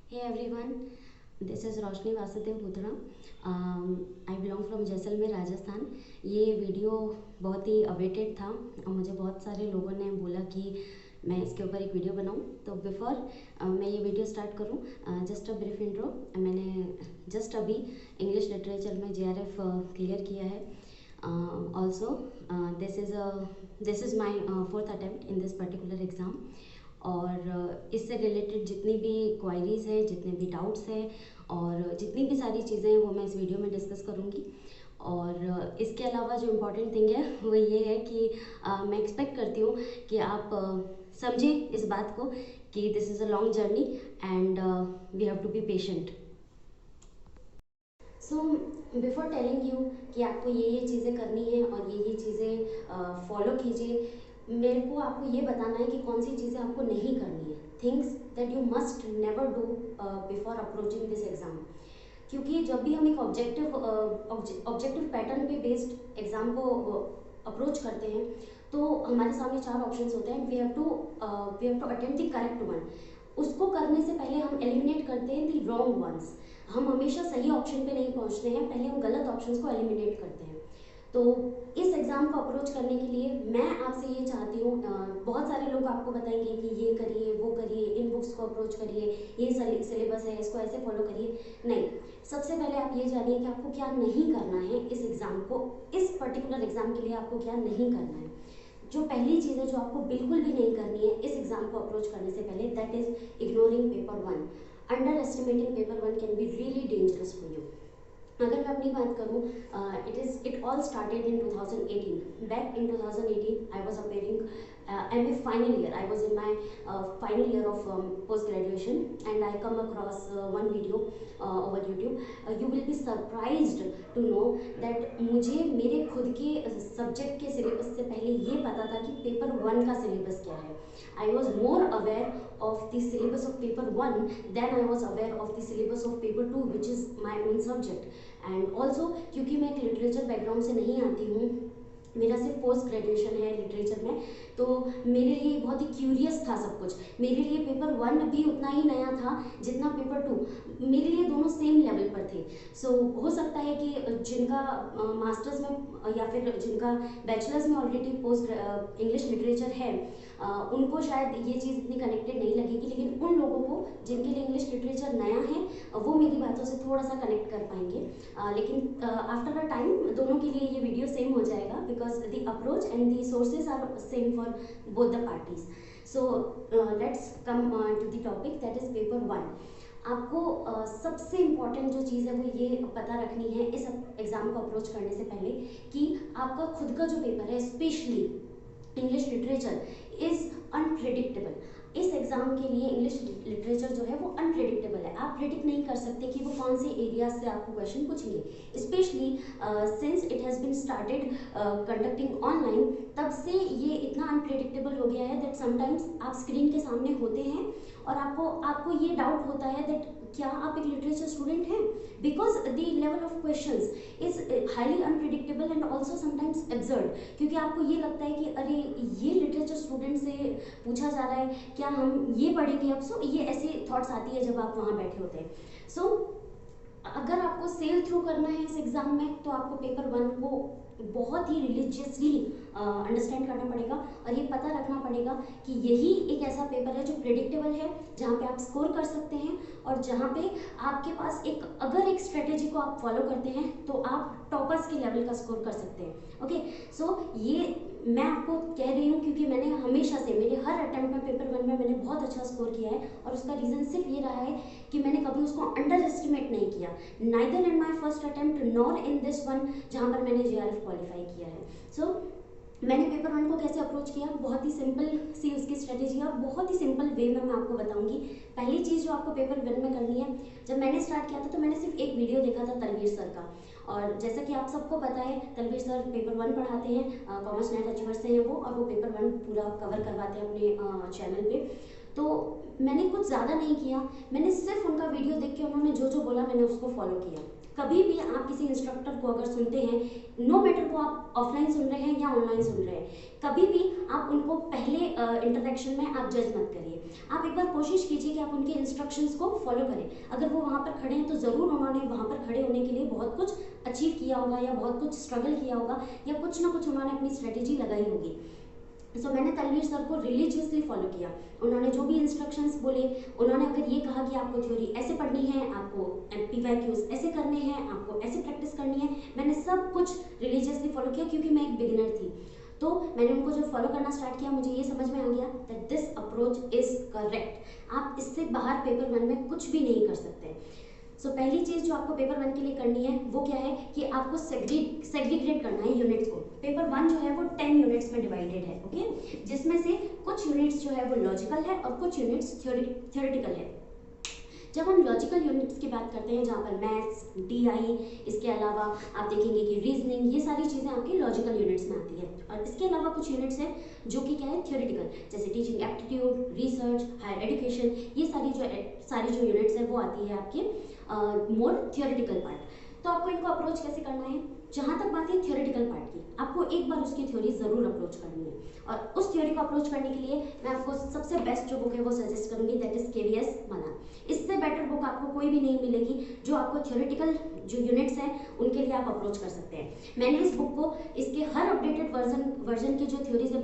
Hey everyone, this is Roshni Vasudev Budhra. I belong from Jaisalmer Rajasthan. ये video बहुत ही awaited था और मुझे बहुत सारे लोगों ने बोला कि मैं इसके ऊपर एक वीडियो बनाऊं. तो बिफोर मैं ये वीडियो स्टार्ट करूं, जस्ट अ ब्रीफ इंट्रो. मैंने जस्ट अभी इंग्लिश लिटरेचर में JRF क्लियर किया है. Also this is my fourth attempt in this particular exam. और इससे रिलेटेड जितनी भी क्वायरीज़ हैं, जितने भी डाउट्स हैं और जितनी भी सारी चीज़ें हैं वो मैं इस वीडियो में डिस्कस करूँगी. और इसके अलावा जो इम्पोर्टेंट थिंग है वो ये है कि मैं एक्सपेक्ट करती हूँ कि आप समझें इस बात को कि this is a long journey and we have to be patient. So before telling you कि आपको ये चीज़ें करनी है और ये चीज़ें फॉलो कीजिए, मेरे को आपको ये बताना है कि कौन सी चीज़ें आपको नहीं करनी है. Things that you must never do before approaching this exam. क्योंकि जब भी हम एक ऑब्जेक्टिव पैटर्न पे बेस्ड एग्ज़ाम को अप्रोच करते हैं तो हमारे सामने चार ऑप्शंस होते हैं. We have to attempt the correct one. उसको करने से पहले हम एलिमिनेट करते हैं द रॉन्ग वंस. हम हमेशा सही ऑप्शन पे नहीं पहुंचते हैं, पहले हम गलत ऑप्शंस को एलिमिनेट करते हैं. तो इस एग्ज़ाम को अप्रोच करने के लिए मैं आपसे ये चाहती हूँ, बहुत सारे लोग आपको बताएंगे कि ये करिए, वो करिए, इन बुक्स को अप्रोच करिए, ये सिलेबस है, इसको ऐसे फॉलो करिए. नहीं, सबसे पहले आप ये जानिए कि आपको क्या नहीं करना है. इस एग्ज़ाम को, इस पर्टिकुलर एग्ज़ाम के लिए आपको क्या नहीं करना है. जो पहली चीज़ है जो आपको बिल्कुल भी नहीं करनी है इस एग्ज़ाम को अप्रोच करने से पहले, that is ignoring paper one. Underestimating paper one can be really dangerous for you. अगर मैं अपनी बात करूँ, it all started in 2018. Back in 2018 I was appearing MA final year. I was in my final year of post graduation and I come across one video over YouTube. You will be surprised to know that मुझे मेरे खुद के subject के syllabus से पहले ये पता था कि पेपर वन का सिलेबस क्या है. I was more aware of the syllabus of paper 1 than I was aware of the syllabus of paper 2, which is my own subject. And also क्योंकि मैं एक लिटरेचर बैकग्राउंड से नहीं आती हूँ, मेरा सिर्फ पोस्ट ग्रेजुएशन है लिटरेचर में, तो मेरे लिए बहुत ही क्यूरियस था सब कुछ. मेरे लिए पेपर वन भी उतना ही नया था जितना पेपर टू. मेरे लिए दोनों सेम लेवल पर थे. सो हो सकता है कि जिनका मास्टर्स में या फिर जिनका बैचलर्स में ऑलरेडी पोस्ट इंग्लिश लिटरेचर है, उनको शायद ये चीज़ इतनी कनेक्टेड नहीं लगेगी, लेकिन उन लोगों को जिनके लिए इंग्लिश लिटरेचर नया है वो मेरी बातों से थोड़ा सा कनेक्ट कर पाएंगे. लेकिन आफ्टर अ टाइम दोनों के लिए ये वीडियो सेम हो जाएगा, because the approach and the sources are same for both the parties. So let's come to the topic, that is paper one. आपको सबसे इम्पॉर्टेंट जो चीज़ है वो ये पता रखनी है इस एग्ज़ाम को अप्रोच करने से पहले कि आपका खुद का जो पेपर है, specially English literature, is unpredictable. इस एग्ज़ाम के लिए इंग्लिश लिटरेचर जो है वो अनप्रिडिक्टेबल है. आप प्रिडिक्ट नहीं कर सकते कि वो कौन से एरियाज से आपको क्वेश्चन पूछेंगे. Specially since it has been started conducting online, तब से ये इतना अनप्रिडिक्टेबल हो गया है दैट समटाइम्स आप स्क्रीन के सामने होते हैं और आपको ये डाउट होता है दैट क्या आप एक लिटरेचर स्टूडेंट हैं, because the level of questions is highly unpredictable and also sometimes absurd. क्योंकि आपको ये लगता है कि अरे ये लिटरेचर स्टूडेंट से पूछा जा रहा है, क्या हम ये पढ़ेंगे अब. सो ये ऐसे थॉट्स आती है जब आप वहाँ बैठे होते हैं. सो अगर आपको सेल थ्रू करना है इस एग्ज़ाम में तो आपको पेपर वन को बहुत ही रिलीजियसली अंडरस्टैंड करना पड़ेगा और ये पता रखना पड़ेगा कि यही एक ऐसा पेपर है जो प्रिडिक्टेबल है, जहाँ पे आप स्कोर कर सकते हैं और जहाँ पे आपके पास अगर एक स्ट्रेटेजी को आप फॉलो करते हैं तो आप टॉपर्स के लेवल का स्कोर कर सकते हैं. ओके, सो ये मैं आपको कह रही हूँ क्योंकि मैंने हमेशा से, मेरे हर अटेम्प्ट में पेपर वन में मैंने बहुत अच्छा स्कोर किया है और उसका रीज़न सिर्फ ये रहा है कि मैंने कभी उसको अंडर एस्टिमेट नहीं किया, neither in my first attempt nor in this one जहाँ पर मैंने JRF क्वालिफाई किया है. सो मैंने पेपर वन को कैसे अप्रोच किया, बहुत ही सिंपल सी उसकी स्ट्रेटेजी है और बहुत ही सिंपल वे में मैं आपको बताऊंगी. पहली चीज़ जो आपको पेपर वन में करनी है, जब मैंने स्टार्ट किया था तो मैंने सिर्फ एक वीडियो देखा था तलवीर सर का. और जैसा कि आप सबको पता है, तलवीर सर पेपर वन पढ़ाते हैं, कॉमर्स नेट अचीवर से हैं वो, और वो पेपर वन पूरा कवर करवाते हैं अपने चैनल पे. तो मैंने कुछ ज़्यादा नहीं किया, मैंने सिर्फ उनका वीडियो देख के उन्होंने जो जो बोला मैंने उसको फॉलो किया। कभी भी आप किसी इंस्ट्रक्टर को अगर सुनते हैं, नो मैटर वो आप ऑफलाइन सुन रहे हैं या ऑनलाइन सुन रहे हैं, कभी भी आप उनको पहले इंटरेक्शन में आप जज मत करिए। आप एक बार कोशिश कीजिए कि आप उनके इंस्ट्रक्शंस को फॉलो करें। अगर वो वहाँ पर खड़े हैं तो ज़रूर उन्होंने वहाँ पर खड़े होने के लिए बहुत कुछ अचीव किया होगा या बहुत कुछ स्ट्रगल किया होगा या कुछ ना कुछ उन्होंने अपनी स्ट्रेटेजी लगाई होगी। सो मैंने तनवीर सर को रिलीजियसली फॉलो किया। उन्होंने जो भी इंस्ट्रक्शंस बोले, उन्होंने अगर ये कहा कि आपको थ्योरी ऐसे पढ़नी है, आपको PYQs ऐसे करने हैं, आपको ऐसे प्रैक्टिस करनी है, मैंने सब कुछ रिलीजियसली फॉलो किया क्योंकि मैं एक बिगिनर थी। तो मैंने उनको जब फॉलो करना स्टार्ट किया मुझे ये समझ में आ गया that this approach is correct. आप इससे बाहर पेपर 1 में कुछ भी नहीं कर सकते। सो पहली चीज़ जो आपको पेपर 1 के लिए करनी है वो क्या है कि आपको सेग्रीगेट करना है यूनिट्स को। पेपर 1 जो है वो 10 यूनिट्स में डिवाइडेड है, ओके, जिसमें से कुछ यूनिट्स जो है वो लॉजिकल है और कुछ यूनिट्स थ्योरेटिकल है। जब हम लॉजिकल यूनिट्स की बात करते हैं जहाँ पर मैथ्स, DI, इसके अलावा आप देखेंगे कि रीजनिंग, ये सारी चीज़ें आपकी लॉजिकल यूनिट्स में आती है। और इसके अलावा कुछ यूनिट्स हैं जो कि क्या है थ्योरेटिकल, जैसे teaching aptitude, research, higher education, ये सारी जो यूनिट्स है वो आती है आपके मोर थ्योरेटिकल पार्ट। तो आपको इनको अप्रोच कैसे करना है? जहाँ तक बात है थ्योरेटिकल पार्ट की, आपको एक बार उसकी थ्योरी ज़रूर अप्रोच करनी है। और उस थ्योरी को अप्रोच करने के लिए मैं आपको सबसे बेस्ट जो बुक है वो सजेस्ट करूँगी, दैट इज़ KVS मलान। इससे बेटर बुक आपको कोई भी नहीं मिलेगी जो आपको थ्योरेटिकल जो यूनिट्स हैं उनके लिए आप अप्रोच कर सकते हैं। मैंने इस बुक को इसके हर अपडेटेड वर्जन की जो थ्योरीज है,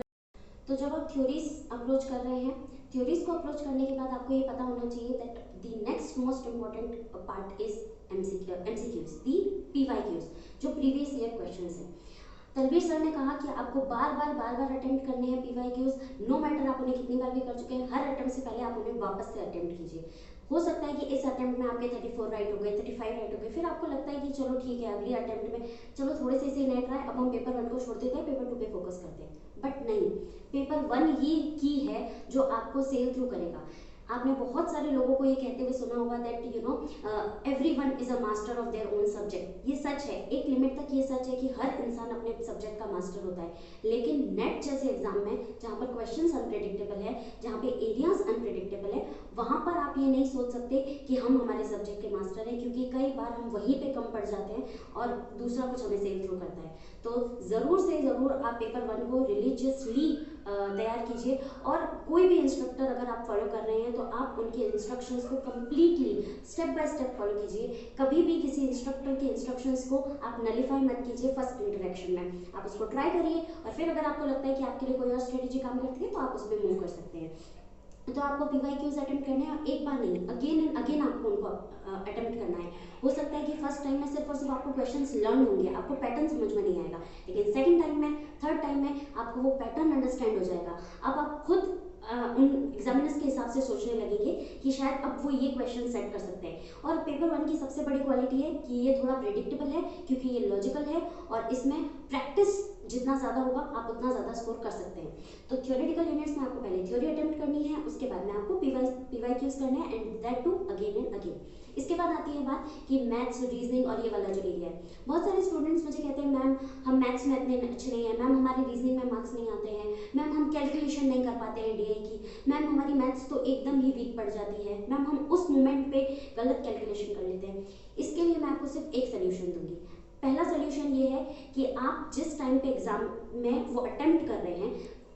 तो जब आप थ्योरीज अप्रोच कर रहे हैं, थ्योरीज को अप्रोच करने के बाद आपको ये पता होना चाहिए that the next most important part is MCQs, the PYQs, जो प्रीवियस ईयर क्वेश्चंस हैं। तनवीर सर ने कहा कि आपको बार बार अटेम्प्ट करने हैं PYQs, नो मैटर आप उन्हें कितनी बार भी कर चुके हैं, हर अटेम्प्ट से पहले आप उन्हें वापस से अटेम्प्ट कीजिए। हो सकता है कि इस अटेम्प्ट में आपके 34 राइट हो गए, 35 राइट हो गए, फिर आपको लगता है कि चलो ठीक है अगली अटेम्प्ट में चलो थोड़े से इसे नहीं ट्राई, अब हम पेपर 1 को छोड़ देते हैं, पेपर 2 पे फोकस करते हैं। बट नहीं, पेपर 1 ही की है जो आपको सेल थ्रू करेगा। आपने बहुत सारे लोगों को ये कहते हुए सुना होगा that everyone is a master of their own subject. ये सच है, एक लिमिट तक ये सच है कि हर इंसान अपने सब्जेक्ट का मास्टर होता है। लेकिन नेट जैसे एग्जाम में जहाँ पर क्वेश्चंस अनप्रेडिक्टेबल है, जहाँ पे एरियाज अनप्रेडिक्टेबल है, वहाँ पर आप ये नहीं सोच सकते कि हम हमारे सब्जेक्ट के मास्टर हैं, क्योंकि कई बार हम वहीं पे कम पड़ जाते हैं और दूसरा कुछ हमें सेल थ्रू करता है। तो ज़रूर से ज़रूर आप पेपर 1 को रिलीजियसली तैयार कीजिए। और कोई भी इंस्ट्रक्टर अगर आप फॉलो कर रहे हैं तो आप उनके इंस्ट्रक्शंस को completely step by step follow कीजिए। कभी भी किसी इंस्ट्रक्टर के इंस्ट्रक्शंस को आप नलीफाई मत कीजिए फर्स्ट इंटरेक्शन में। आप उसको ट्राई करिए और फिर अगर आपको लगता है कि आपके लिए कोई और स्ट्रेटेजी काम करती है तो आप उसमें मूव कर सकते हैं। तो आपको PYQs अटेम्प्ट करने हैं, एक बार नहीं, अगेन एंड अगेन आपको उनको अटेम्प्ट करना है। हो सकता है कि फर्स्ट टाइम में सिर्फ और सिर्फ आपको क्वेश्चंस लर्न होंगे, आपको पैटर्न समझ में नहीं आएगा, लेकिन सेकंड टाइम में, थर्ड टाइम में आपको वो पैटर्न अंडरस्टैंड हो जाएगा। अब आप खुद उन एग्जामिनर्स के हिसाब से सोचने लगेंगे कि शायद अब वो ये क्वेश्चन सेट कर सकते हैं। और पेपर 1 की सबसे बड़ी क्वालिटी है कि ये थोड़ा प्रेडिक्टेबल है, क्योंकि ये लॉजिकल है और इसमें प्रैक्टिस जितना ज़्यादा होगा आप उतना ज़्यादा स्कोर कर सकते हैं। तो थ्योरेटिकल यूनिट्स में आपको पहले थ्योरी अटेम्प्ट करनी है, उसके बाद में आपको PYQs करने हैं, and that too again and again. इसके बाद आती है बात कि मैथ्स, रीजनिंग और ये वाला जो एरिया है। बहुत सारे स्टूडेंट्स मुझे कहते हैं मैम हम मैथ्स में इतने अच्छे नहीं हैं, मैम हमारी रीजनिंग में मार्क्स नहीं आते हैं, मैम हम कैलकुलेशन नहीं कर पाते हैं DI की, मैम हमारी मैथ्स तो एकदम ही वीक पड़ जाती है, मैम हम उस मोमेंट पे गलत कैलकुलेशन कर लेते हैं। इसके लिए मैं आपको सिर्फ एक सोल्यूशन दूंगी। पहला सोल्यूशन ये है कि आप जिस टाइम पे एग्जाम में वो अटेम्प्ट कर रहे हैं,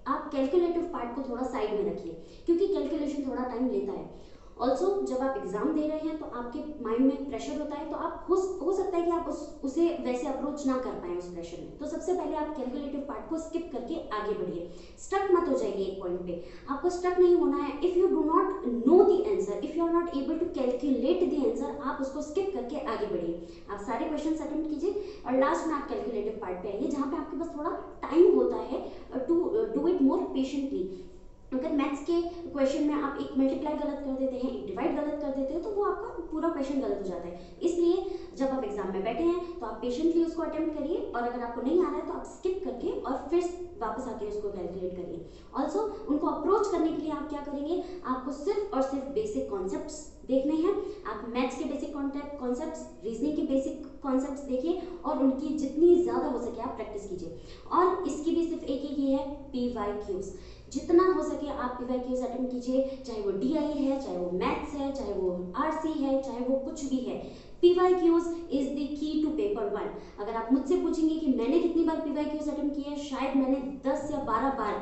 आप कैलकुलेटिव पार्ट को थोड़ा साइड में रखिए, क्योंकि कैलकुलेशन थोड़ा टाइम लेता है। ऑल्सो जब आप एग्जाम दे रहे हैं तो आपके माइंड में प्रेशर होता है, तो आप हो सकता है कि आप उसे वैसे अप्रोच ना कर पाए उस प्रेशर में। तो सबसे पहले आप कैलकुलेटिव पार्ट को स्किप करके आगे बढ़िए। स्टक मत हो जाइए एक पॉइंट पे, आपको स्टक नहीं होना है। If you do not know the answer, if you are not able to calculate the answer, आप उसको स्किप करके आगे बढ़िए। आप सारे क्वेश्चन अटेम्प्ट कीजिए और लास्ट में आप कैलकुलेटिव पार्ट पे आइए, जहाँ पे आपके पास थोड़ा टाइम होता है to do it more patiently. अगर मैथ्स के क्वेश्चन में आप एक मल्टीप्लाई गलत कर देते हैं, एक डिवाइड गलत कर देते हैं, तो वो आपका पूरा क्वेश्चन गलत हो जाता है। इसलिए जब आप एग्जाम में बैठे हैं तो आप पेशेंटली उसको अटेम्प्ट करिए, और अगर आपको नहीं आ रहा है तो आप स्किप करके और फिर वापस आके उसको कैलकुलेट करिए। ऑल्सो उनको अप्रोच करने के लिए आप क्या करेंगे, आपको सिर्फ और सिर्फ बेसिक कॉन्सेप्ट्स देखने हैं। आप मैथ्स के बेसिक कॉन्सेप्ट्स, रीजनिंग के बेसिक कॉन्सेप्ट्स देखिए और उनकी जितनी ज़्यादा हो सके आप प्रैक्टिस कीजिए। और इसकी भी सिर्फ एक ही है, PYQs। जितना हो सके आप PYQs अटेम्प्ट कीजिए, चाहे वो DI है, चाहे वो मैथ्स है, चाहे वो RC है, चाहे वो कुछ भी है। PYQs is the key to paper 1। अगर आप मुझसे पूछेंगे कि मैंने कितनी बार PYQs अटेम्प्ट किया है, शायद मैंने 10 या 12 बार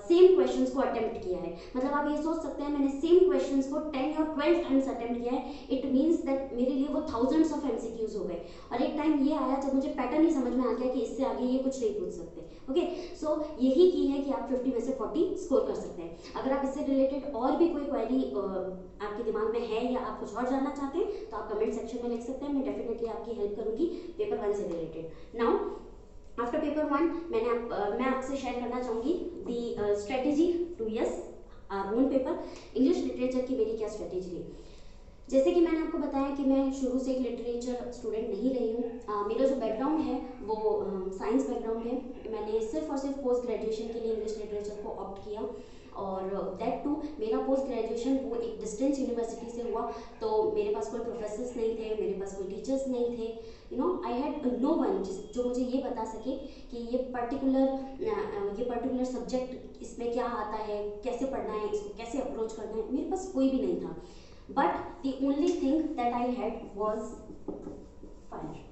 सेम क्वेश्चंस को अटेम्प्ट किया है। मतलब आप ये सोच सकते हैं मैंने सेम क्वेश्चंस को 10 या 12 टाइम्स अटेम्प्ट किया है। इट मीन्स दैट मेरे लिए वो थाउजेंड्स ऑफ MCQs हो गए। और एक टाइम ये आया जब मुझे पैटर्न ही समझ में आ गया कि इससे आगे ये कुछ नहीं पूछ सकते। ओके, सो यही की है कि आप 50 में से 40 स्कोर कर सकते हैं। अगर आप इससे रिलेटेड और भी कोई क्वेरी आपके दिमाग में है या आप कुछ और जानना चाहते हैं तो आप कमेंट सेक्शन में लिख सकते हैं। मैं डेफिनेटली आपकी हेल्प करूंगी पेपर 1 से रिलेटेड। नाउ आफ्टर पेपर 1 मैं आपसे शेयर करना चाहूँगी the strategy to ace our own paper. English literature की मेरी क्या स्ट्रेटेजी रही। जैसे कि मैंने आपको बताया कि मैं शुरू से एक लिटरेचर स्टूडेंट नहीं रही हूँ। मेरा जो बैकग्राउंड है वो साइंस बैकग्राउंड है। मैंने सिर्फ और सिर्फ पोस्ट ग्रेजुएशन के लिए इंग्लिश लिटरेचर को ऑप्ट किया और दैट टू मेरा पोस्ट ग्रेजुएशन वो एक डिस्टेंस यूनिवर्सिटी से हुआ। तो मेरे पास कोई प्रोफेसर्स नहीं थे, मेरे पास कोई टीचर्स नहीं थे। You know I had no one जो मुझे ये बता सके कि ये पर्टिकुलर सब्जेक्ट इसमें क्या आता है, कैसे पढ़ना है, इसको कैसे अप्रोच करना है। मेरे पास कोई भी नहीं था। But the only thing that I had was fire.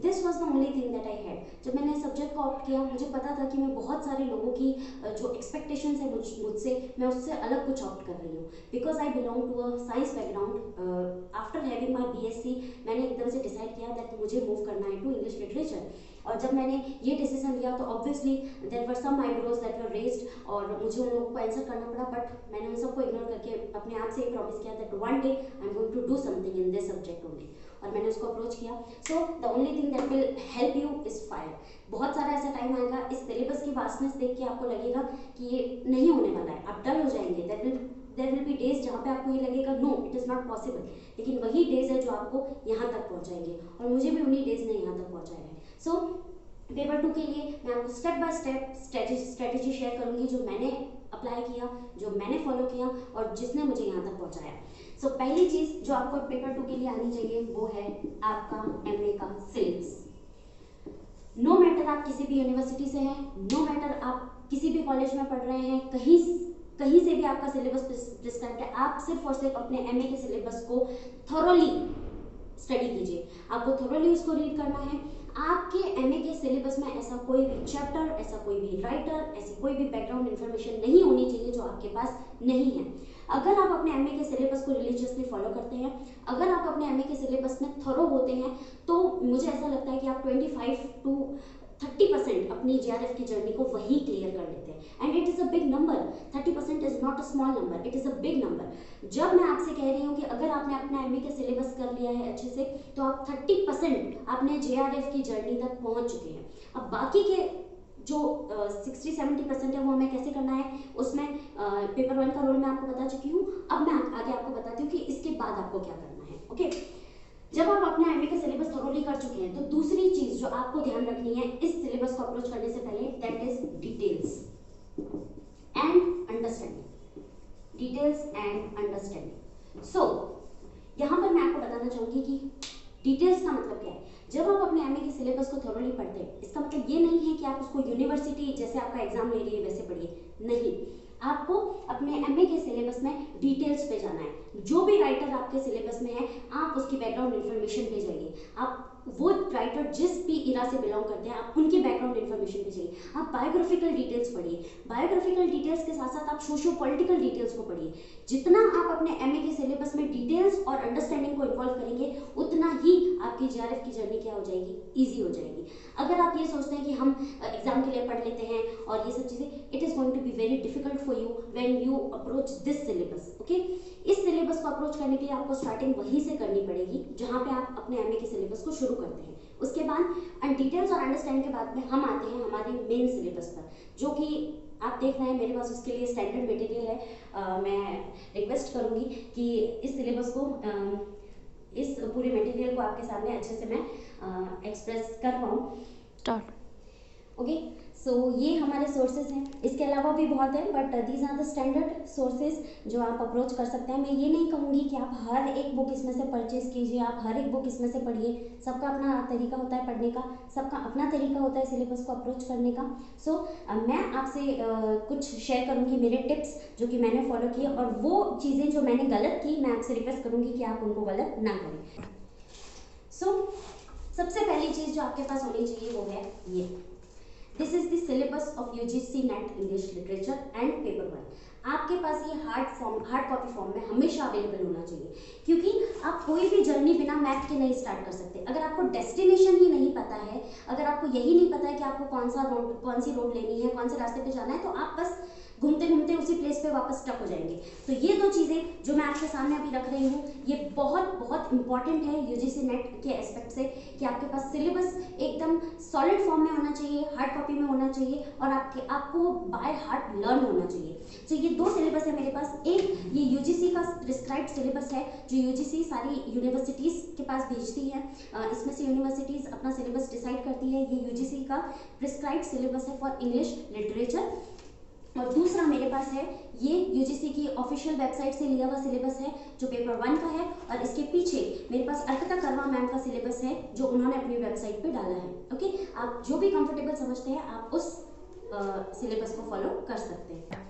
This was the only thing that I had. जब मैंने सब्जेक्ट को ऑप्ट किया मुझे पता था कि मैं बहुत सारे लोगों की जो एक्सपेक्टेशंस है मुझसे मैं उससे अलग कुछ ऑप्ट कर रही हूँ। Because I belong to a science background. After having my BSc मैंने एकदम से डिसाइड किया दैट मुझे मूव करना है टू इंग्लिश लिटरेचर। और जब मैंने ये डिसीजन लिया तो obviously there were some eyebrows that were raised और मुझे उन लोगों को आंसर करना पड़ा। बट मैंने उन सबको इग्नोर करके अपने आप से एक प्रॉमिस किया that one day I am going to do something in this subject only. और मैंने उसको अप्रोच किया। So the only thing that will help you is fire. बहुत सारा ऐसा टाइम आएगा इस सिलेबस की वास्टनेस देख के आपको लगेगा कि ये नहीं होने वाला है, आप डल हो जाएंगे। देयर विल बी डेज जहाँ पे आपको ये लगेगा no it is not possible. लेकिन वही डेज है जो आपको यहाँ तक पहुँचाएंगे और मुझे भी उन्हीं डेज ने यहाँ तक पहुँचाया है। सो पेपर 2 के लिए मैं आपको step by step strategy share करूंगी जो मैंने अप्लाई किया, जो मैंने फॉलो किया और जिसने मुझे यहाँ तक पहुँचाया। सो पहली चीज़ जो आपको पेपर 2 के लिए आनी चाहिए वो है आपका MA का सिलेबस। नो मैटर आप किसी भी यूनिवर्सिटी से हैं, नो मैटर आप किसी भी कॉलेज में पढ़ रहे हैं, कहीं से भी आपका सिलेबस प्रिस्क्राइब्ड है, आप सिर्फ और सिर्फ अपने MA के सिलेबस को थॉरोली स्टडी कीजिए। आपको थॉरोली उसको रीड करना है। आपके MA के सिलेबस में ऐसा कोई भी चैप्टर, ऐसा कोई भी राइटर, ऐसी कोई भी बैकग्राउंड इन्फॉर्मेशन नहीं होनी चाहिए जो आपके पास नहीं है। अगर आप अपने MA के सिलेबस को रिलीजियसली फॉलो करते हैं, अगर आप अपने MA के सिलेबस में थरो होते हैं तो मुझे ऐसा लगता है कि आप 25 to 30% अपनी JRF की जर्नी को वही क्लियर कर लेते हैं। And it is a big number. 30% is not a small number, it is a big number. जब मैं आपसे कह रही हूँ कि अगर आपने अपना MA का सिलेबस कर लिया है अच्छे से तो आप 30% अपने JRF की जर्नी तक पहुँच चुके हैं। अब बाकी के जो 60-70% है वो हमें कैसे करना है, उसमें पेपर 1 का रोल मैं आपको बता चुकी हूँ। अब मैं आगे आपको बताती हूँ कि इसके बाद आपको क्या करना है। ओके, जब आप अपने MA का सिलेबस थोरोली कर चुके हैं तो दूसरी चीज जो आपको ध्यान रखनी है इस सिलेबस को अप्रोच करने से पहले that is details and understanding. Details and understanding. So यहाँ पर मैं आपको बताना चाहूंगी कि डिटेल्स का मतलब क्या है। जब आप अपने MA के सिलेबस को थोरोली पढ़ते हैं इसका मतलब ये नहीं है कि आप उसको यूनिवर्सिटी जैसे आपका एग्जाम ले रही है वैसे पढ़िए, नहीं। आपको अपने MA के सिलेबस में डिटेल्स पे जाना है। जो भी राइटर आपके सिलेबस में है आप उसकी बैकग्राउंड इन्फॉर्मेशन पे जाइए। आप वो राइटर जिस भी इरा से बिलोंग करते हैं आप उनकी बैकग्राउंड इन्फॉर्मेशन पे जाइए। आप बायोग्राफिकल डिटेल्स पढ़िए। बायोग्राफिकल डिटेल्स के साथ साथ आप सोशियो पॉलिटिकल डिटेल्स को पढ़िए। जितना आप अपने MA के सिलेबस में डिटेल्स और अंडरस्टैंडिंग को इन्वॉल्व करेंगे उतना ही आपकी JRF की जर्नी क्या हो जाएगी, ईजी हो जाएगी। अगर आप ये सोचते हैं कि हम एग्जाम के लिए पढ़ लेते हैं और ये सब चीज़ें, it is going to be very difficult for you when you approach this syllabus. Okay, इस सिलेबस को अप्रोच करने के लिए आपको स्टार्टिंग वहीं से करनी पड़ेगी जहाँ पे आप अपने MA के सिलेबस को शुरू करते हैं। उसके बाद डिटेल्स और अंडरस्टैंड के बाद में हम आते हैं हमारे मेन सिलेबस पर, जो कि आप देख रहे हैं मेरे पास उसके लिए स्टैंडर्ड मटेरियल है। मैं रिक्वेस्ट करूँगी कि इस सिलेबस को इस पूरे मटेरियल को आपके सामने अच्छे से मैं एक्सप्रेस कर पाऊँ। स्टार्ट। ओके, सो ये हमारे सोर्सेज हैं। इसके अलावा भी बहुत है, but these are the standard sources जो आप अप्रोच कर सकते हैं। मैं ये नहीं कहूँगी कि आप हर एक बुक इसमें से परचेज कीजिए, आप हर एक बुक इसमें से पढ़िए। सबका अपना तरीका होता है पढ़ने का, सबका अपना तरीका होता है सिलेबस को अप्रोच करने का। सो मैं आपसे कुछ शेयर करूँगी मेरे टिप्स जो कि मैंने फॉलो किए, और वो चीज़ें जो मैंने गलत की मैं आपसे रिक्वेस्ट करूँगी कि आप उनको गलत ना करें। सो सबसे पहली चीज़ जो आपके पास होनी चाहिए वो है ये, this is the syllabus of UGC net English literature and paper 1। आपके पास ये हार्ड कॉपी फॉर्म में हमेशा अवेलेबल होना चाहिए, क्योंकि आप कोई भी जर्नी बिना मैप के नहीं स्टार्ट कर सकते। अगर आपको डेस्टिनेशन ही नहीं पता है, अगर आपको यही नहीं पता है कि आपको कौन सी रोड लेनी है, कौन से रास्ते पे जाना है, तो आप बस घूमते घूमते उसी प्लेस पे वापस स्टक हो जाएंगे। तो ये दो चीज़ें जो मैं आपके सामने अभी रख रही हूँ, ये बहुत बहुत इंपॉर्टेंट है यूजीसी नेट के एस्पेक्ट से, कि आपके पास सिलेबस एकदम सॉलिड फॉर्म में होना चाहिए, हार्ड कॉपी में होना चाहिए, और आपको बाय हार्ट लर्न होना चाहिए। तो ये दो सिलेबस है मेरे पास। एक ये यूजीसी का प्रिस्क्राइब्ड सिलेबस है जो यूजीसी सारी यूनिवर्सिटीज़ के पास भेजती है। इसमें से यूनिवर्सिटीज़ अपना सिलेबस डिसाइड करती है। ये यूजीसी का प्रिस्क्राइब्ड सिलेबस है फॉर इंग्लिश लिटरेचर। और दूसरा मेरे पास है ये यूजीसी की ऑफिशियल वेबसाइट से लिया हुआ सिलेबस है जो पेपर 1 का है, और इसके पीछे मेरे पास अर्पिता कर्मा मैम का सिलेबस है जो उन्होंने अपनी वेबसाइट पे डाला है। ओके, आप जो भी कंफर्टेबल समझते हैं आप उस सिलेबस को फॉलो कर सकते हैं।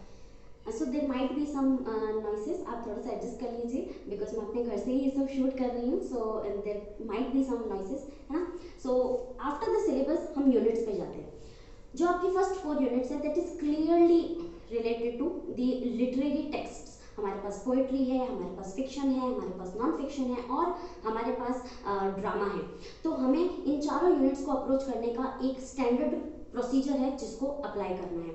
So there might be some noises, आप थोड़ा सा एडजस्ट कर लीजिए, बिकॉज मैं अपने घर से ही ये सब शूट कर रही हूँ। So there might be some noises, है ना। सो आफ्टर द सिलेबस हम यूनिट्स पे जाते हैं। जो आपकी फर्स्ट 4 यूनिट्स है that is clearly related to the literary text. हमारे पास पोएट्री है, हमारे पास फिक्शन है, हमारे पास नॉन फिक्शन है, और हमारे पास ड्रामा है। तो हमें इन चारों यूनिट्स को अप्रोच करने का एक स्टैंडर्ड प्रोसीजर है जिसको अप्लाई करना है।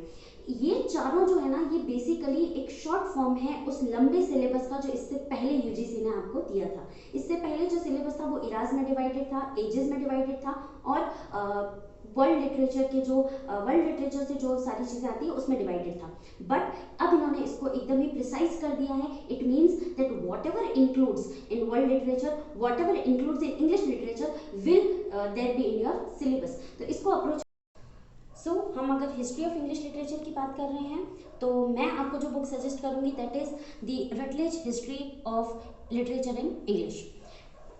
ये चारों जो है ना, ये बेसिकली एक शॉर्ट फॉर्म है उस लंबे सिलेबस का जो इससे पहले यूजीसी ने आपको दिया था। इससे पहले जो सिलेबस था वो इराज में डिवाइडेड था, एजेस में डिवाइडेड था, और वर्ल्ड लिटरेचर से जो सारी चीज़ें आती है उसमें डिवाइडेड था। बट अब इन्होंने इसको एकदम ही प्रिसाइज कर दिया है। It means that whatever includes in world literature, whatever includes in English literature will there be in your syllabus. तो इसको अप्रोच हम अगर हिस्ट्री ऑफ इंग्लिश लिटरेचर की बात कर रहे हैं तो मैं आपको जो बुक सजेस्ट करूंगी that is the Rutledge history of literature in English.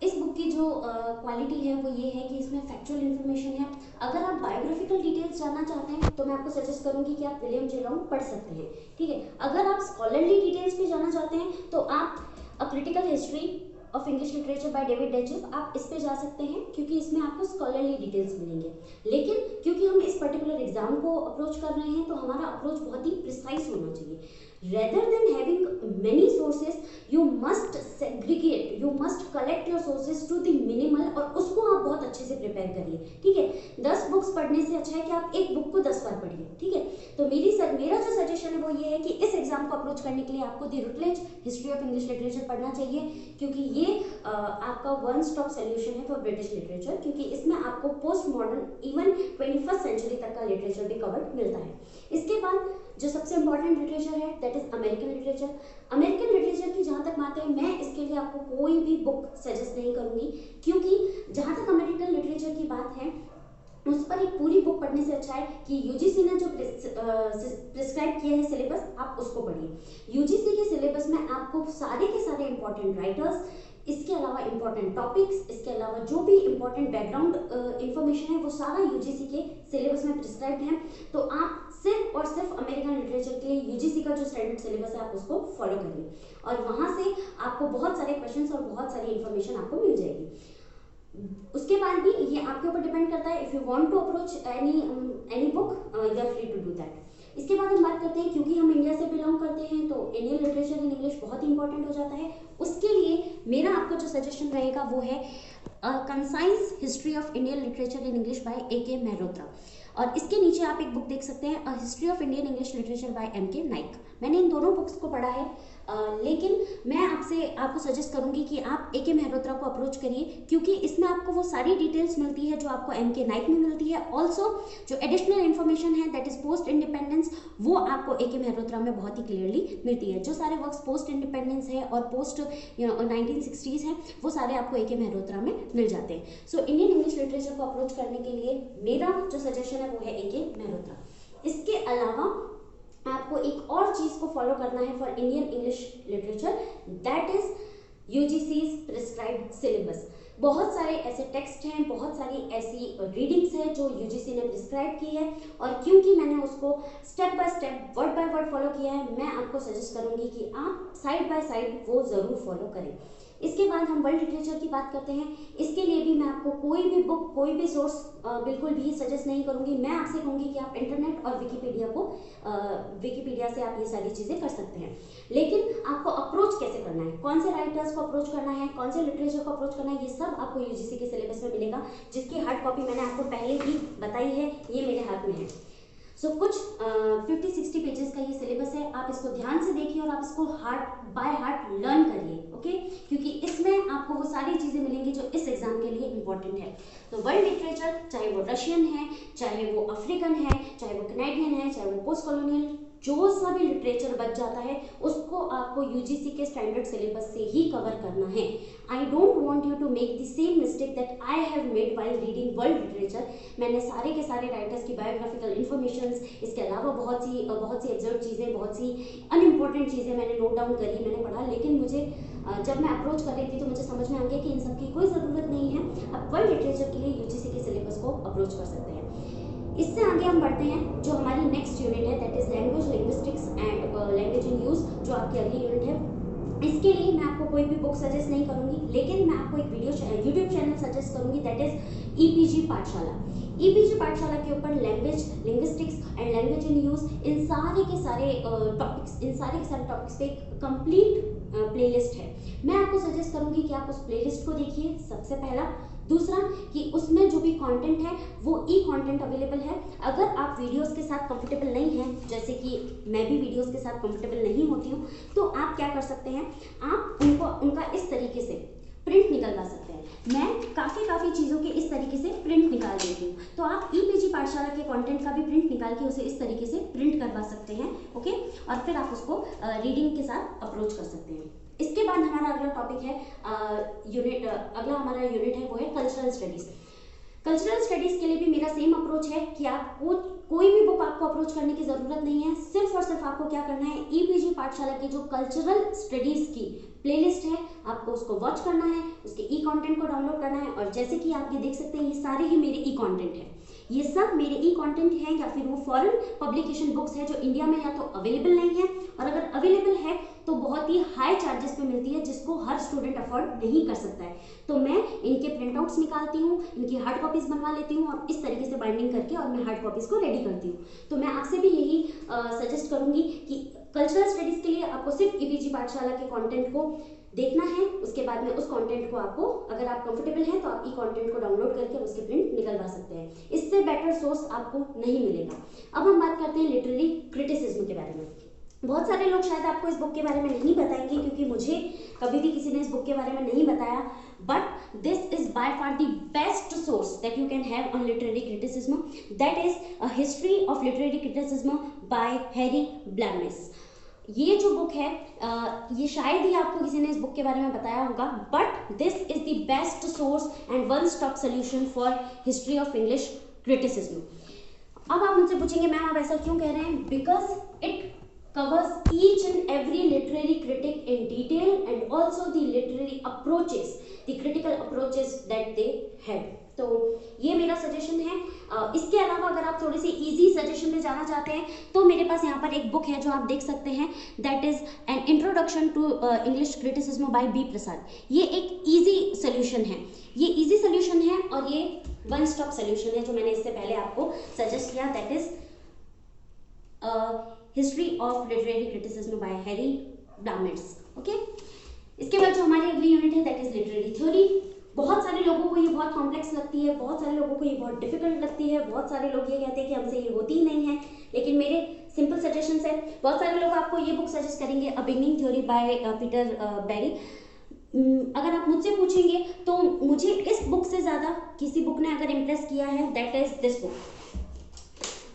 इस बुक की जो क्वालिटी है वो ये है कि इसमें फैक्चुअल इन्फॉर्मेशन है। अगर आप बायोग्राफिकल डिटेल्स जानना चाहते हैं तो मैं आपको सजेस्ट करूंगी कि आप विलियम जे लॉन्ग पढ़ सकते हैं, ठीक है। अगर आप स्कॉलरली डिटेल्स पे जाना चाहते हैं तो आप a critical history of English literature by David Daiches, आप इस पे जा सकते हैं, क्योंकि इसमें आपको स्कॉलरली डिटेल्स मिलेंगे। लेकिन क्योंकि हम इस पर्टिकुलर एग्जाम को अप्रोच कर रहे हैं तो हमारा अप्रोच बहुत ही प्रिसाइज होना चाहिए। Rather than having many sources, you must segregate, you must collect your sources to the minimal, और उसको आप बहुत अच्छे से प्रिपेयर करिए, ठीक है। 10 बुक्स पढ़ने से अच्छा है कि आप एक बुक को 10 बार पढ़िए, ठीक है। तो मेरा जो सजेशन है वो ये है कि इस एग्जाम को अप्रोच करने के लिए आपको the Routledge history of English literature पढ़ना चाहिए, क्योंकि ये आपका वन स्टॉप सोल्यूशन है फॉर ब्रिटिश लिटरेचर, क्योंकि इसमें आपको post modern even 21st century तक का लिटरेचर भी कवर्ड मिलता है। इसके बाद जो सबसे इंपॉर्टेंट लिटरेचर है that is American literature. American literature की जहाँ तक बात है, मैं इसके लिए आपको कोई भी बुक सजेस्ट नहीं करूँगी, क्योंकि जहाँ तक अमेरिकन लिटरेचर की बात है उस पर एक पूरी बुक पढ़ने से अच्छा है कि यूजीसी ने जो प्रिस्क्राइब किया है सिलेबस, आप उसको पढ़िए। यूजीसी के सिलेबस में आपको सारे के सारे इंपॉर्टेंट राइटर्स, इसके अलावा इंपॉर्टेंट टॉपिक्स, इसके अलावा जो भी इंपॉर्टेंट बैकग्राउंड इंफॉर्मेशन है वो सारा यूजीसी के सिलेबस में प्रिस्क्राइब्ड है। तो आप सिर्फ और सिर्फ अमेरिकन लिटरेचर के लिए यूजीसी का जो स्टैंडर्ड सिलेबस है आप उसको फॉलो करिए, और वहाँ से आपको बहुत सारे क्वेश्चंस और बहुत सारी इंफॉर्मेशन आपको मिल जाएगी। उसके बाद भी ये आपके ऊपर डिपेंड करता है, if you want to approach any book you are free to do that. इसके बाद हम बात करते हैं, क्योंकि हम इंडिया से बिलोंग करते हैं तो इंडियन लिटरेचर इन इंग्लिश बहुत इंपॉर्टेंट हो जाता है। उसके लिए मेरा आपको जो सजेशन रहेगा वो है concise history of Indian literature in English by A.K. Mehrotra, और इसके नीचे आप एक बुक देख सकते हैं, अ history of Indian English literature bye M.K. Naik. मैंने इन दोनों बुक्स को पढ़ा है, लेकिन मैं आपको सजेस्ट करूंगी कि आप ए के मेहरोत्रा को अप्रोच करिए, क्योंकि इसमें आपको वो सारी डिटेल्स मिलती है जो आपको एम के नाइक में मिलती है। ऑल्सो जो एडिशनल इन्फॉर्मेशन है दैट इज पोस्ट इंडिपेंडेंस, वो आपको ए के मेहरोत्रा में बहुत ही क्लियरली मिलती है। जो सारे वर्क्स पोस्ट इंडिपेंडेंस है और पोस्ट 1960s हैं, वो सारे आपको ए के मेहरोत्रा में मिल जाते हैं। सो इंडियन इंग्लिश लिटरेचर को अप्रोच करने के लिए मेरा जो सजेशन है वो है ए के मेहरोत्रा। इसके अलावा आपको एक और चीज को फॉलो करना है for Indian English literature, that is UGC's prescribed syllabus. बहुत सारे ऐसे टेक्स्ट हैं, बहुत सारी ऐसी रीडिंग्स हैं जो यूजीसी ने प्रिस्क्राइब की है, और क्योंकि मैंने उसको step by step word by word follow किया है, मैं आपको सजेस्ट करूंगी कि आप साइड बाय साइड वो जरूर फॉलो करें। इसके बाद हम वर्ल्ड लिटरेचर की बात करते हैं। इसके लिए भी मैं आपको कोई भी बुक, कोई भी सोर्स बिल्कुल भी सजेस्ट नहीं करूंगी। मैं आपसे कहूंगी कि आप इंटरनेट और विकिपीडिया से आप ये सारी चीज़ें कर सकते हैं, लेकिन आपको अप्रोच कैसे करना है, कौन से राइटर्स को अप्रोच करना है, कौन से लिटरेचर को अप्रोच करना है, ये सब आपको यूजीसी के सिलेबस में मिलेगा, जिसकी हार्ड कॉपी मैंने आपको पहले ही बताई है, ये मेरे हाथ में है। सो कुछ 50-60 पेजेस का ये सिलेबस है, आप इसको ध्यान से देखिए और आप इसको हार्ट बाय हार्ट लर्न करिए, ओके, क्योंकि इसमें आपको वो सारी चीज़ें मिलेंगी जो इस एग्जाम के लिए इंपॉर्टेंट है। तो वर्ल्ड लिटरेचर, चाहे वो रशियन है, चाहे वो अफ्रीकन है, चाहे वो कनेडियन है, चाहे वो पोस्ट कॉलोनियल, जो सा भी लिटरेचर बच जाता है उसको आपको यूजीसी के स्टैंडर्ड सिलेबस से ही कवर करना है। I don't want you to make the same mistake that I have made while reading world literature. मैंने सारे के सारे राइटर्स की बायोग्राफिकल इन्फॉर्मेशंस, इसके अलावा बहुत सी एब्जर्व चीज़ें, बहुत सी अनइम्पॉर्टेंट चीज़ें मैंने नोट डाउन करी, मैंने पढ़ा, लेकिन मुझे जब मैं अप्रोच कर रही थी तो मुझे समझ में आ गया कि इन सब की कोई ज़रूरत नहीं है। आप वर्ल्ड लिटरेचर के लिए यूजीसी के सिलेबस को अप्रोच कर सकते हैं। इससे आगे हम बढ़ते हैं, जो हमारी नेक्स्ट यूनिट है that is language, linguistics and language in use, जो आपकी अगली यूनिट है। इसके लिए मैं आपको कोई भी बुक सजेस्ट नहीं करूंगी, लेकिन मैं आपको एक यूट्यूब चैनल सजेस्ट करूंगी that is ePG Pathshala. EPG Pathshala के ऊपर language, linguistics and language in use, इन सारे के सारे टॉपिक्स पे एक कंप्लीट प्लेलिस्ट है। मैं आपको सजेस्ट करूंगी कि आप उस प्लेलिस्ट को देखिए, सबसे पहला। दूसरा कि उसमें जो भी कंटेंट है वो ई कंटेंट अवेलेबल है। अगर आप वीडियोस के साथ कंफर्टेबल नहीं हैं, जैसे कि मैं भी वीडियोस के साथ कंफर्टेबल नहीं होती हूँ, तो आप क्या कर सकते हैं, आप उनका इस तरीके से प्रिंट निकलवा सकते हैं। मैं काफ़ी चीज़ों के इस तरीके से प्रिंट निकाल देती हूँ, तो आप ईपीजी पाठशाला के कंटेंट का भी प्रिंट निकाल के उसे इस तरीके से प्रिंट करवा सकते हैं, ओके, और फिर आप उसको रीडिंग के साथ अप्रोच कर सकते हैं। इसके बाद हमारा अगला टॉपिक है अगला हमारा यूनिट है वो है कल्चरल स्टडीज़। कल्चरल स्टडीज़ के लिए भी मेरा सेम अप्रोच है कि आपको कोई भी बुक आपको अप्रोच करने की ज़रूरत नहीं है, सिर्फ और सिर्फ आपको क्या करना है, ईपीजी पाठशाला की जो कल्चरल स्टडीज़ की प्लेलिस्ट है आपको उसको वॉच करना है, उसके ई कंटेंट को डाउनलोड करना है। और जैसे कि आप ये देख सकते हैं, ये सारे ही मेरे ई कंटेंट है, ये सब मेरे ई कंटेंट हैं, या फिर वो फॉरेन पब्लिकेशन बुक्स है जो इंडिया में या तो अवेलेबल नहीं है, और अगर अवेलेबल है तो बहुत ही हाई चार्जेस पे मिलती है, जिसको हर स्टूडेंट अफोर्ड नहीं कर सकता है। तो मैं इनके प्रिंट आउट्स निकालती हूँ, इनकी हार्ड कॉपीज बनवा लेती हूँ और इस तरीके से बाइंडिंग करके और मैं हार्ड कॉपीज को रेडी करती हूँ। तो मैं आपसे भी यही सजेस्ट करूँगी कि कल्चरल स्टडीज़ के लिए आपको सिर्फ ईपीजी पाठशाला के कंटेंट को देखना है, उसके बाद में उस कंटेंट को आपको, अगर आप कंफर्टेबल हैं तो आप ई कंटेंट को डाउनलोड करके उसके प्रिंट निकलवा सकते हैं। इससे बेटर सोर्स आपको नहीं मिलेगा। अब हम बात करते हैं लिटरेरी क्रिटिसिज्म के बारे में। बहुत सारे लोग शायद आपको इस बुक के बारे में नहीं बताएंगे, क्योंकि मुझे कभी भी किसी ने इस बुक के बारे में नहीं बताया, but this is by far the best source that you can have on literary criticism, that is a history of literary criticism by Harry Blamires. ये जो बुक है ये शायद ही आपको किसी ने इस बुक के बारे में बताया होगा, but this is the best source and one stop solution for history of English criticism. अब आप मुझसे पूछेंगे मैम आप ऐसा क्यों कह रहे हैं, because it covers each and every literary critic in detail and also the literary approaches, the critical approaches that they had. तो ये मेरा सजेशन है। इसके अलावा अगर आप थोड़े से इजी सजेशन पे जाना चाहते हैं तो मेरे पास यहाँ पर एक बुक है जो आप देख सकते हैं, that is an introduction to English criticism by B Prasad. ये एक इजी सोल्यूशन है, ये इजी सोल्यूशन है और ये वन स्टॉप सोल्यूशन है जो मैंने इससे पहले आपको सजेस्ट किया, that is history of literary criticism by Harry Blamires, okay. इसके बाद जो हमारी अगली यूनिट है दैट इज लिटरेरी थ्योरी। बहुत सारे लोगों को ये बहुत कॉम्प्लेक्स लगती है, बहुत सारे लोगों को ये बहुत डिफिकल्ट लगती है, बहुत सारे लोग ये कहते हैं कि हमसे ये होती ही नहीं है, लेकिन मेरे सिंपल सजेशंस है। बहुत सारे लोग आपको ये बुक सजेस्ट करेंगे, a beginning theory by Peter Barry. अगर आप मुझसे पूछेंगे तो मुझे इस बुक से ज़्यादा किसी बुक ने अगर इम्प्रेस किया है, that is this book,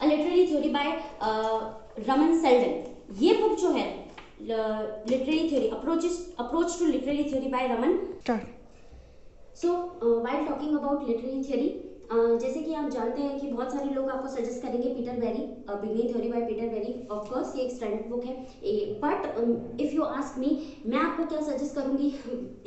a literary theory by Raman Selden. ये बुक जो है literary theory, approach to literary theory by Raman. So while talking about literary theory, जैसे कि आप जानते हैं कि बहुत सारे लोग आपको सजेस्ट करेंगे Peter Barry, beginning theory by Peter Barry. Of course ये एक स्टैंडर्ड बुक है, but if you ask me, मैं आपको क्या सजेस्ट करूंगी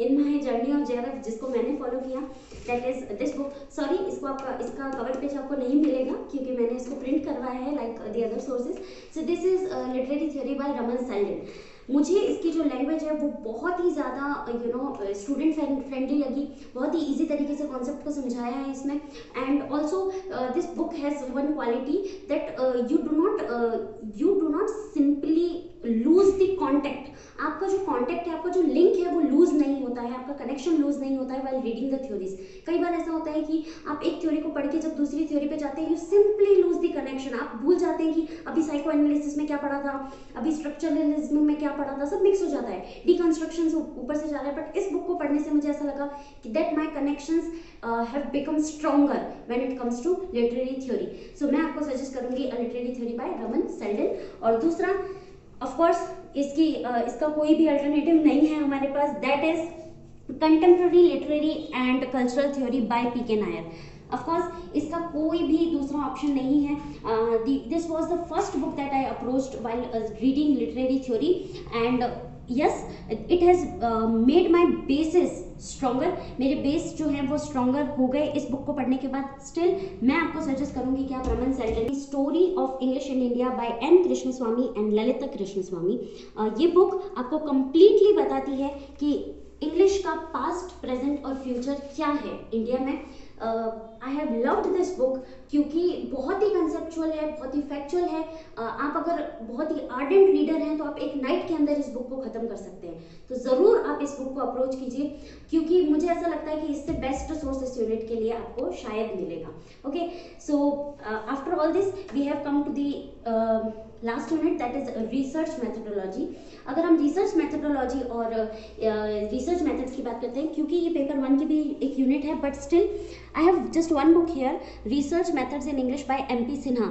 in my journey of JRF, जिसको मैंने फॉलो किया, that is this book. Sorry, इसका कवर पेज आपको नहीं मिलेगा क्योंकि मैंने इसको प्रिंट करवाया है like the other sources. So this is literary theory by Raman Selden. मुझे इसकी जो लैंग्वेज है वो बहुत ही ज़्यादा स्टूडेंट फ्रेंडली लगी, बहुत ही इजी तरीके से कॉन्सेप्ट को समझाया है इसमें। And also this book has one quality that you do not simply lose the contact. आपका जो कॉन्टेक्ट है, आपका जो लिंक है वो लूज नहीं होता है, आपका कनेक्शन लूज नहीं होता है वाइल रीडिंग द थ्योरीज। कई बार ऐसा होता है कि आप एक थ्योरी को पढ़ के जब दूसरी थ्योरी पे जाते हैं, you simply lose the connection. आप भूल जाते हैं कि अभी साइको एनालिसिस में क्या पढ़ा था, अभी स्ट्रक्चरलिज्म में क्या पढ़ा था, सब मिक्स हो जाता है, डिकंस्ट्रक्शन ऊपर से जा रहा है। बट इस बुक को पढ़ने से मुझे ऐसा लगा कि that my connections have become stronger when it comes to literary theory. So मैं आपको सजेस्ट करूंगी a literary theory by Raman Selden. और दूसरा, ऑफ कोर्स इसका कोई भी अल्टरनेटिव नहीं है हमारे पास, that is contemporary literary and cultural theory by P K. Nayar. Of course इसका कोई भी दूसरा ऑप्शन नहीं है। This was the first book that I approached while reading literary theory, and yes, it has made my basis stronger. मेरे base जो है वो स्ट्रॉन्गर हो गए इस बुक को पढ़ने के बाद। स्टिल मैं आपको सजेस्ट करूंगी कि आप Raman Selden story of English in India by N Krishnaswamy and Lalita Krishnaswamy, ये बुक आपको कंप्लीटली बताती है कि इंग्लिश का पास्ट, प्रेजेंट और फ्यूचर क्या है इंडिया में। I have loved this book क्योंकि बहुत ही कंसेप्चुअल है, बहुत ही फैक्चुअल है। आप अगर बहुत ही आर्डेंट रीडर हैं तो आप एक नाइट के अंदर इस बुक को ख़त्म कर सकते हैं। तो ज़रूर आप इस बुक को अप्रोच कीजिए, क्योंकि मुझे ऐसा लगता है कि इससे बेस्ट सोर्स इस यूनिट के लिए आपको शायद मिलेगा। Okay, so after all this we have come to the last unit, that is research methodology. अगर हम रिसर्च मेथडोलॉजी और रिसर्च मेथड्स की बात करते हैं, क्योंकि ये पेपर 1 की भी एक यूनिट है, but still I have just one book here, Research Methods in English by M.P. Sinha.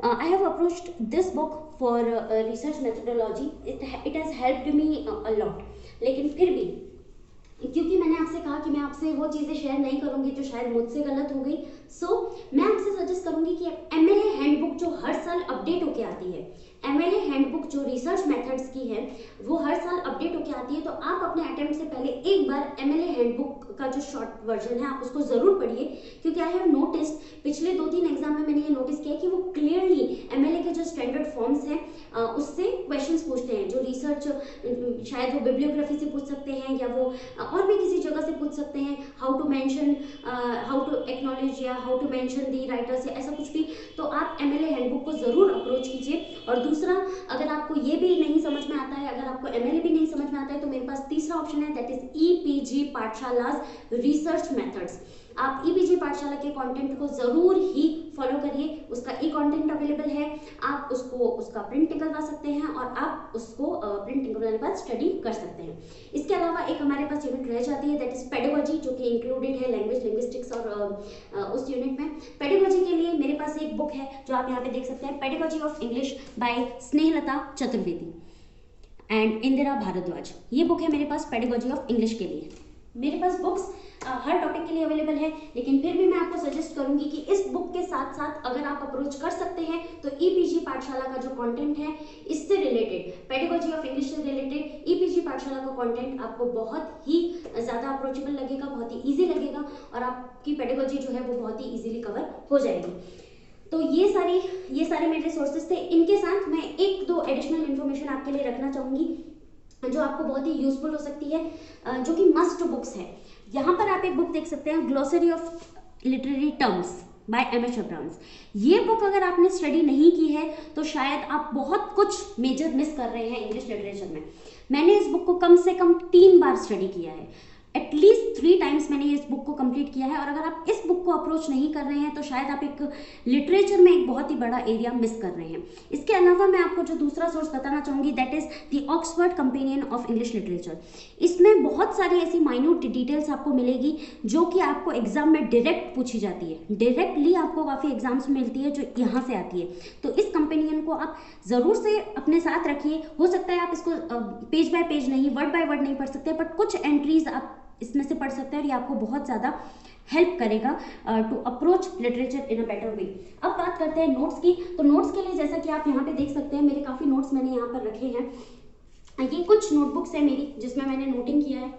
I have approached this book for research methodology. It has helped me a lot. लेकिन फिर भी क्योंकि मैंने आपसे कहा कि मैं आपसे वो चीज़ें शेयर नहीं करूंगी जो शायद मुझसे गलत हो गई, सो मैं आपसे सजेस्ट करूंगी कि एमएलए हैंडबुक जो हर साल अपडेट होके आती है, एमएलए हैंडबुक जो रिसर्च मेथड्स की है वो हर साल अपडेट होके आती है, तो आप अपने अटेम्प्ट से पहले एक बार एमएलए हैंडबुक का जो शॉर्ट वर्जन है आप उसको ज़रूर पढ़िए। क्योंकि आई हैव नोटिस्ड पिछले 2-3 एग्जाम में मैंने ये नोटिस किया कि वो क्लियरली एमएलए के जो स्टैंडर्ड फॉर्म्स हैं उससे क्वेश्चंस पूछते हैं, जो रिसर्च शायद वो बिब्लियोग्राफी से पूछ सकते हैं या वो और भी किसी जगह से पूछ सकते हैं, how to mention, how to acknowledge या how to mention the writers या ऐसा कुछ भी। तो आप एमएलए हैंडबुक को ज़रूर अप्रोच कीजिए। और दूसरा, अगर आपको ये भी नहीं समझ में आता है, अगर आपको एमएलए भी नहीं समझ में आता है, तो मेरे पास तीसरा ऑप्शन है, that is ePG Pathshala's research methods. आप ईपीजी पाठशाला के कंटेंट को ज़रूर ही फॉलो करिए, उसका ई कंटेंट अवेलेबल है, आप उसका प्रिंट निकलवा सकते हैं और आप उसको प्रिंट निकलवाने के बाद स्टडी कर सकते हैं। इसके अलावा एक हमारे पास यूनिट रह जाती है, दैट इज पेडागोजी, जो कि इंक्लूडेड है लैंग्वेज लिंग्विस्टिक्स और उस यूनिट में। पेडागोजी के लिए मेरे पास एक बुक है जो आप यहाँ पे देख सकते हैं, pedagogy of English by Snehlata Chaturvedi and Indira Bhardwaj. ये बुक है मेरे पास पेडागोजी ऑफ इंग्लिश के लिए। मेरे पास बुक्स हर टॉपिक के लिए अवेलेबल है, लेकिन फिर भी मैं आपको सजेस्ट करूंगी कि इस बुक के साथ साथ अगर आप अप्रोच कर सकते हैं तो ईपीजी पाठशाला का जो कंटेंट है इससे रिलेटेड, पेडागोजी ऑफ इंग्लिश से रिलेटेड ईपीजी पाठशाला का कंटेंट आपको बहुत ही ज़्यादा अप्रोचेबल लगेगा, बहुत ही ईजी लगेगा और आपकी पेडागोजी जो है वो बहुत ही ईजिली कवर हो जाएगी। तो ये सारे मेरे सोर्सेज थे। इनके साथ मैं 1-2 एडिशनल इन्फॉर्मेशन आपके लिए रखना चाहूँगी जो आपको बहुत ही यूजफुल हो सकती है, जो कि मस्ट बुक्स है। यहाँ पर आप एक बुक देख सकते हैं, glossary of literary terms by M H. Abrams. ये बुक अगर आपने स्टडी नहीं की है तो शायद आप बहुत कुछ मेजर मिस कर रहे हैं इंग्लिश लिटरेचर में। मैंने इस बुक को कम से कम 3 बार स्टडी किया है। एटलीस्ट 3 टाइम्स मैंने इस बुक को कंप्लीट किया है। और अगर आप इस बुक को अप्रोच नहीं कर रहे हैं तो शायद आप एक लिटरेचर में एक बहुत ही बड़ा एरिया मिस कर रहे हैं। इसके अलावा मैं आपको जो दूसरा सोर्स बताना चाहूँगी that is the Oxford companion of English literature. इसमें बहुत सारी ऐसी माइन्यूट डिटेल्स आपको मिलेगी जो कि आपको एग्जाम में डायरेक्ट पूछी जाती है, डायरेक्टली आपको काफ़ी एग्जाम्स में मिलती है जो यहाँ से आती है। तो इस कंपेनियन को आप ज़रूर से अपने साथ रखिए। हो सकता है आप इसको पेज बाय पेज नहीं, वर्ड बाय वर्ड नहीं पढ़ सकते, बट कुछ एंट्रीज आप इसमें से पढ़ सकते हैं और ये आपको बहुत ज़्यादा हेल्प करेगा to approach literature in a better way. अब बात करते हैं नोट्स की। तो नोट्स के लिए जैसा कि आप यहाँ पे देख सकते हैं, मेरे काफ़ी नोट्स मैंने यहाँ पर रखे हैं। ये कुछ नोटबुक्स है मेरी जिसमें मैंने नोटिंग किया है।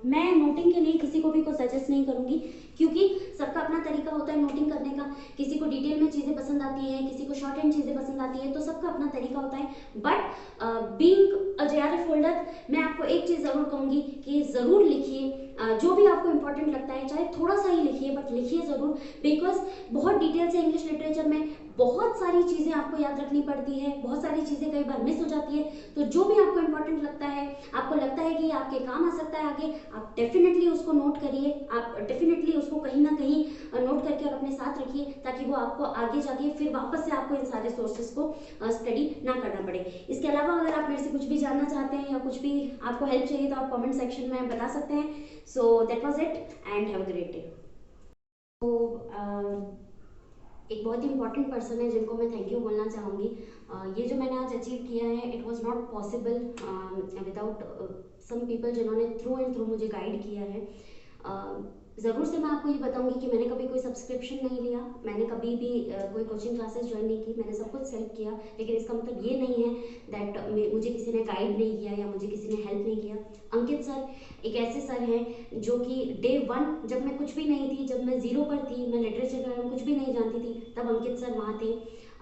मैं नोटिंग के लिए किसी को भी को सजेस्ट नहीं करूँगी क्योंकि सबका अपना तरीका होता है नोटिंग करने का। किसी को डिटेल में चीज़ें पसंद आती हैं, किसी को शॉर्ट हैंड चीज़ें पसंद आती है, तो सबका अपना तरीका होता है। But being a JRF holder मैं आपको एक चीज़ ज़रूर कहूँगी कि ज़रूर लिखिए। जो भी आपको इंपॉर्टेंट लगता है चाहे थोड़ा सा ही लिखिए, बट लिखिए ज़रूर, बिकॉज बहुत डिटेल से इंग्लिश लिटरेचर में बहुत सारी चीज़ें आपको याद रखनी पड़ती है, बहुत सारी चीज़ें कई बार मिस हो जाती है। तो जो भी आपको इंपॉर्टेंट लगता है, आपको लगता है कि आपके काम आ सकता है आगे, आप डेफिनेटली उसको नोट करिए, आप डेफिनेटली उसको कहीं ना कहीं नोट करके और अपने साथ रखिए ताकि वो आपको आगे जाके फिर वापस से आपको इन सारे सोर्सेज को स्टडी ना करना पड़े। इसके अलावा अगर आप मेरे से कुछ भी जानना चाहते हैं या कुछ भी आपको हेल्प चाहिए तो आप कमेंट सेक्शन में बता सकते हैं। So that was it and have a great day. तो एक बहुत ही इंपॉर्टेंट पर्सन है जिनको मैं थैंक यू बोलना चाहूँगी। ये जो मैंने आज अचीव किया है it was not possible without some people जिन्होंने थ्रू एंड थ्रू मुझे गाइड किया है। ज़रूर से मैं आपको ये बताऊंगी कि मैंने कभी कोई सब्सक्रिप्शन नहीं लिया, मैंने कभी भी कोई कोचिंग क्लासेस ज्वाइन नहीं की, मैंने सब कुछ सेल्फ किया। लेकिन इसका मतलब ये नहीं है दैट मुझे किसी ने गाइड नहीं किया या मुझे किसी ने हेल्प नहीं किया। अंकित सर एक ऐसे सर हैं जो कि डे 1 जब मैं कुछ भी नहीं थी, जब मैं ज़ीरो पर थी, मैं लिटरेचर के बारे में कुछ भी नहीं जानती थी, तब अंकित सर वहाँ थे।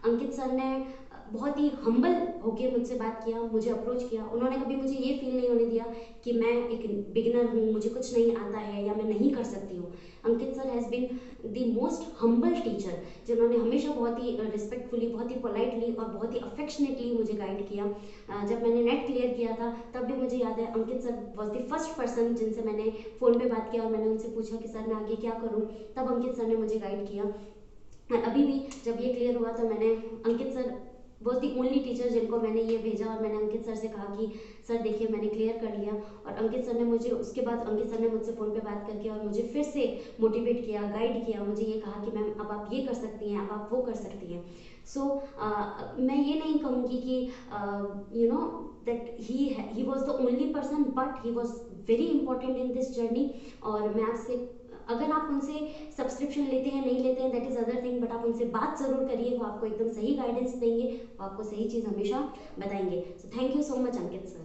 अंकित सर ने बहुत ही हम्बल होके मुझसे बात किया, मुझे अप्रोच किया। उन्होंने कभी मुझे ये फील नहीं होने दिया कि मैं एक बिगिनर हूँ, मुझे कुछ नहीं आता है या मैं नहीं कर सकती हूँ। Ankit sir has been the most humble teacher जिन्होंने हमेशा बहुत ही रिस्पेक्टफुली, बहुत ही पोलाइटली और बहुत ही अफेक्शनेटली मुझे गाइड किया। जब मैंने नेट क्लियर किया था तब भी मुझे याद है Ankit sir was the first person जिनसे मैंने फ़ोन पे बात किया और मैंने उनसे पूछा कि सर मैं आगे क्या करूँ, तब अंकित सर ने मुझे गाइड किया। और अभी भी जब ये क्लियर हुआ तो मैंने Ankit sir was the only teacher जिनको मैंने ये भेजा और मैंने अंकित सर से कहा कि सर देखिए मैंने क्लियर कर लिया। और अंकित सर ने मुझे उसके बाद अंकित सर ने मुझसे फ़ोन पे बात करके और मुझे फिर से मोटिवेट किया, गाइड किया, मुझे ये कहा कि मैम अब आप ये कर सकती हैं, अब आप वो कर सकती हैं। सो मैं ये नहीं कहूँगी कि you know that he was the only person, but he was very important in this journey. और मैं आपसे अगर आप उनसे सब्सक्रिप्शन लेते हैं नहीं लेते हैं that is other thing, but आप उनसे बात ज़रूर करिए, वो आपको एकदम सही गाइडेंस देंगे, वो आपको सही चीज़ हमेशा बताएंगे। So thank you so much Ankit sir.